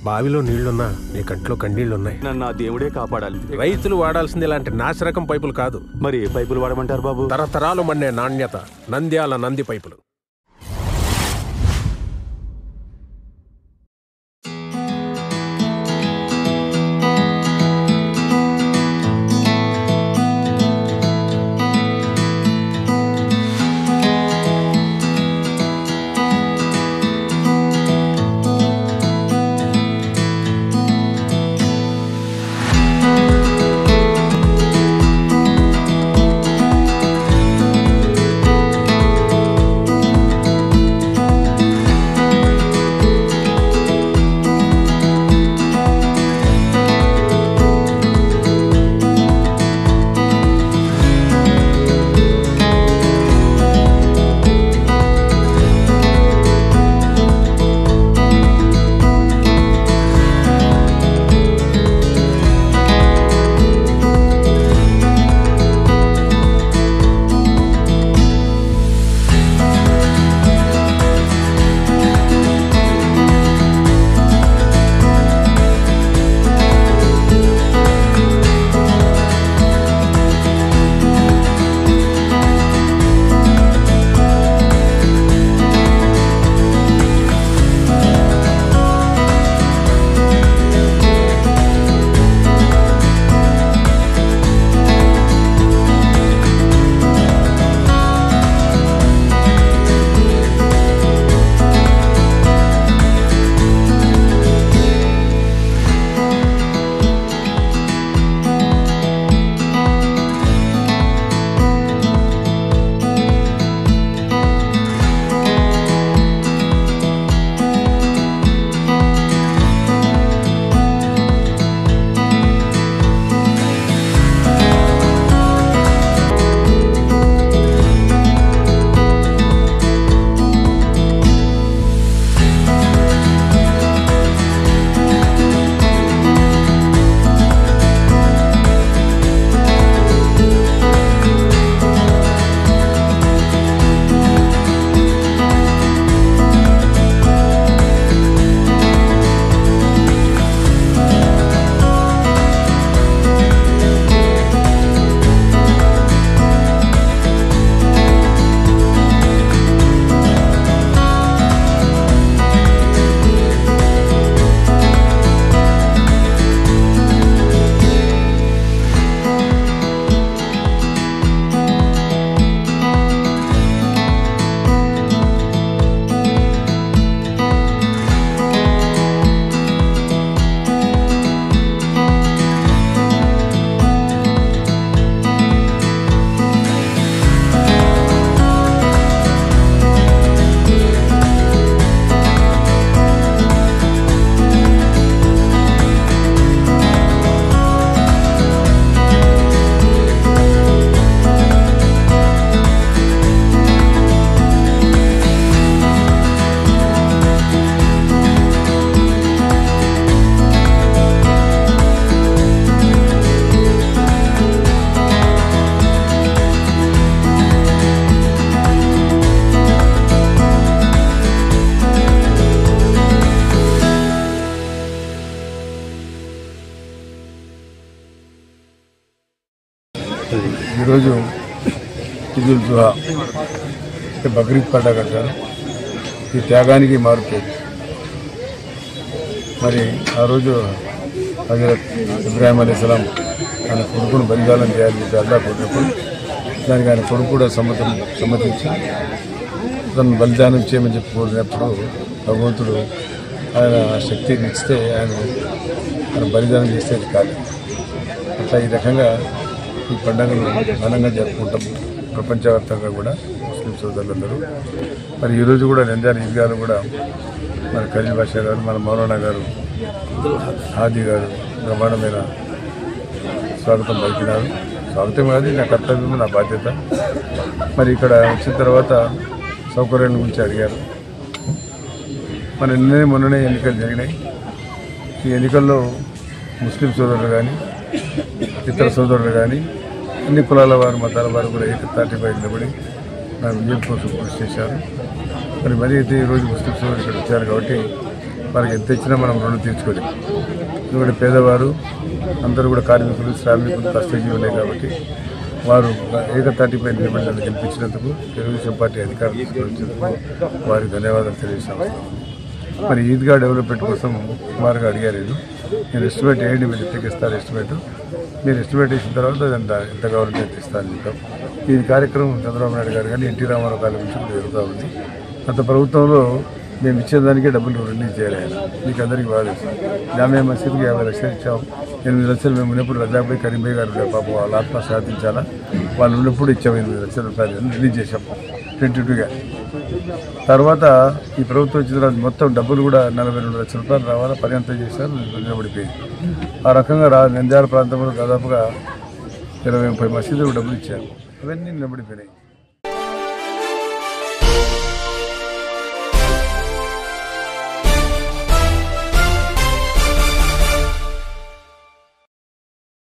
బావిలో నీళ్లున్నా నీ కంట్లో కన్నీళ్లున్నాయి. నన్ను ఆ దేవుడే కాపాడాలి. రైతులు వాడాల్సింది ఇలాంటి నాసిరకం పైపులు కాదు. మరి ఏ పైపులు వాడమంటారు బాబు? తరతరాలు మన్నే నాణ్యత నంద్యాల నంది పైపులు. ఈరోజు ఈదుల్ జుహా బక్రీద్ పండుగ అంటారు. ఈ త్యాగానికి మారుతుంది. మరి ఆ రోజు హజరత్ ఇబ్రాహిం అలైహిస్సలాం ఆయన కొడుకును బలిదానం చేయాలని అల్లాహ్ కోరినప్పుడు దానికి ఆయన కొడుకు కూడా సమ్మతించి తను బలిదానం చేయమని చెప్పి కోరినప్పుడు భగవంతుడు ఆయన శక్తిని ఇస్తే ఆయన బలిదానం చేస్తే కాదు. అట్లా ఈ రకంగా ఈ పండుగను ఘనంగా జరుపుకుంటాం ప్రపంచవ్యాప్తంగా కూడా ముస్లిం సోదరులందరూ. మరి ఈరోజు కూడా నంద్యాల ఈద్గాలు కూడా మన ఖలీల్ బాషా గారు, మన మౌలానా గారు, హాజీ గారు బ్రహ్మాండమైన స్వాగతం పలికినారు. స్వాగతం కాదు, నా కర్తవ్యం, నా బాధ్యత. మరి ఇక్కడ వచ్చిన తర్వాత సౌకర్యాల గురించి అడిగారు. మన మొన్ననే ఎన్నికలు జరిగినాయి. ఈ ఎన్నికల్లో ముస్లిం సోదరులు కానీ ఇతర సోదరులు కానీ అన్ని కులాల వారు మతాల వారు కూడా ఏకతాటిపై నిలబడి నా విజయం కోసం కృషి చేశారు. మరి అయితే ఈరోజు ముస్లిం సోదరులు ఇక్కడ వచ్చారు కాబట్టి వారికి ఎంత ఇచ్చినా మనం రుణం తీర్చుకోలేము. ఎందుకంటే పేదవారు అందరూ కూడా కార్మికులు, శ్రామికులు, కష్టజీవులే కాబట్టి వారు ఏకతాటిపై నిలబడి నన్ను గెలిపించినందుకు, తెలుగుదేశం పార్టీ అధికారం తీసుకొచ్చినందుకు వారికి ధన్యవాదాలు తెలియజేస్తాను. మరి ఈద్గా డెవలప్మెంట్ కోసం సుమారుగా అడిగారు. నేను ఎస్టిమేట్ వేయండి, మీరు ఎంతకి ఇస్తారు ఎస్టిమేట్, మీరు ఎస్టిమేట్ వేసిన తర్వాత ఎంత గవర్నమెంట్ ఇస్తారని చెప్పాం. ఈ కార్యక్రమం చంద్రబాబు నాయుడు గారు కానీ ఎన్టీ రామారావు గారి నుంచి కూడా జరుగుతూ ఉంది. గత ప్రభుత్వంలో మేము ఇచ్చేదానికే డబ్బులు రిలీజ్ చేయాలి. ఆయన మీకు అందరికీ బాగా తెలుసు. జామియా మసీద్కి 50 లక్షలు ఇచ్చాం. 8 లక్షలు మేము ఉన్నప్పుడు రజాక్భాయ్, కరీంభాయ్ గారు పాపం వాళ్ళ ఆత్మ సాధించాలా, వాళ్ళు ఉన్నప్పుడు ఇచ్చాము 8 లక్షల రూపాయలు రిలీజ్ చేశాం 22గా. తర్వాత ఈ ప్రభుత్వం వచ్చిన తర్వాత మొత్తం డబ్బులు కూడా 42 లక్షల రూపాయలు రావాలా, పని అంతా చేశారు, నిలబడిపోయింది. ఆ రకంగా నంద్యాల ప్రాంతంలో దాదాపుగా 20-30 మసీదులకు డబ్బులు ఇచ్చారు. అవన్నీ నిలబడిపోయినాయి.